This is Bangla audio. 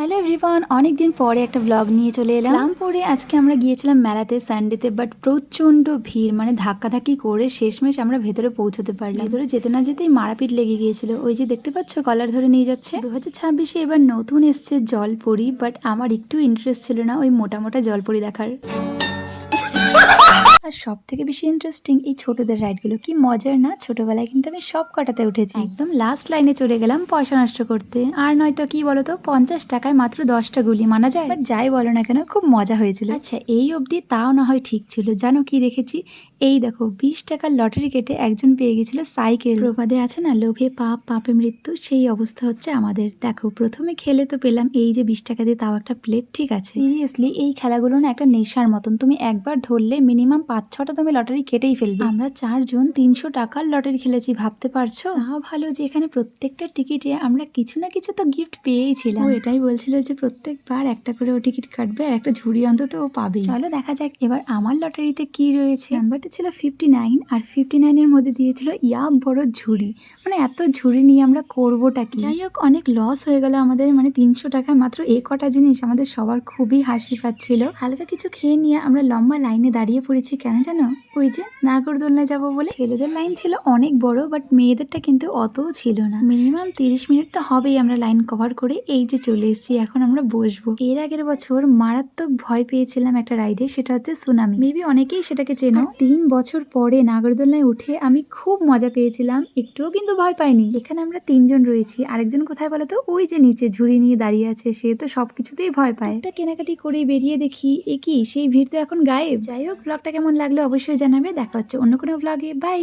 হ্যালো এভরিওয়ান, অনেকদিন পরে একটা ব্লগ নিয়ে চলে এলাম। পরে আজকে আমরা গিয়েছিলাম মেলাতে সানডেতে, বাট প্রচন্ড ভিড়, মানে ধাক্কাধাক্কি করে শেষমেশ আমরা ভেতরে পৌঁছতে পারলাম। ভেতরে যেতে না যেতেই মারাপিট লেগে গিয়েছিল। ওই যে দেখতে পাচ্ছ কলার ধরে নিয়ে যাচ্ছে। 2026-এ এবার নতুন এসছে জলপরি, বাট আমার একটু ইন্টারেস্ট ছিল না ওই মোটা মোটা জলপরি দেখার। আর সব থেকে বেশি ইন্টারেস্টিং এই ছোটদের রাইডগুলো, কি মজার না। ছোটবেলায় কিন্তু আমি সব কটাতে উঠেছি। একদম লাস্ট লাইনে চলে গেলাম পয়সা নষ্ট করতে। আর নয়তো কি বলতো, 50 টাকায় মাত্র 10টা গুলি, মানা যায়। বাট যাই বলো না কেন, খুব মজা হয়েছিল। আচ্ছা, এই অবধি তাও না হয় ঠিক ছিল। জানো কি দেখেছি? এই দেখো, 20 টাকার লটারি কেটে একজন পেয়ে গেছিল সাইকেল। প্রবাদে আছে না, লোভে পাপ, পাপে মৃত্যু। সেই অবস্থা হচ্ছে আমাদের। দেখো, প্রথমে খেলে তো পেলাম এই যে 20 টাকা দিয়ে তাও একটা প্লেট, ঠিক আছে। সিরিয়াসলি এই খেলাগুলো না একটা নেশার মতন। তুমি একবার ধরলে মিনিমাম 5-6টা তুমি লটারি কেটেই ফেলবে। আমরা 4জন 300 টাকার লটারি খেলেছি, ভাবতে পারছো? তাও ভালো যে এখানে প্রত্যেকটা টিকিটে আমরা কিছু না কিছু তো গিফট পেয়েই ছিলাম। ও এটাই বলছিল যে প্রত্যেকবার একটা করে ও টিকিট কাটবে আর একটা ঝুড়ি অন্তত ও পাবে। চলো দেখা যাক এবার আমার লটারিতে কি রয়েছে। নাম্বারটা ছিল 59, আর 59-এর মধ্যে দিয়েছিল ইয়া বড় ঝুড়ি। মানে এত ঝুড়ি নিয়ে আমরা করবোটা কি? যাই হোক, অনেক লস হয়ে গেল আমাদের। মানে 300 টাকায় মাত্র এই কটা জিনিস, আমাদের সবার খুবই হাসি পাচ্ছিল। হালকা কিছু খেয়ে নিয়ে আমরা লম্বা লাইনে দাঁড়িয়ে পড়েছি। কেন জানো? ওই যে নাগরদোলনায় যাবো বলে। ছেলেদের লাইন ছিল অনেক বড়, বাট মেয়েদেরটা কিন্তু অতও ছিল না। মিনিমাম 30 মিনিট তো হবেই আমরা লাইন কভার করে এই যে চলে এসেছি। এখন আমরা বসবো। এর আগের বছর মারাত্মক ভয় পেয়েছিলাম একটা রাইডে, সেটা হচ্ছে সুনামি। মেবি অনেকেই সেটাকে চেনো। 3 বছর পরে নাগরদোলনায় উঠে আমি খুব মজা পেয়েছিলাম, একটুও কিন্তু ভয় পাইনি। এখানে আমরা 3জন রয়েছি, আরেকজন কোথায় বলো তো? ওই যে নিচে ঝুড়ি নিয়ে দাঁড়িয়ে আছে, সে তো সবকিছুতেই ভয় পায়। একটা কেনাকাটি করেই বেরিয়ে দেখি এ কি, সেই ভিড় তো এখন গায়েব। যাই হোক, ব্লগটা কেমন লাগলো অবশ্যই জানাবে। দেখা হচ্ছে অন্য কোনো ব্লগে। বাই।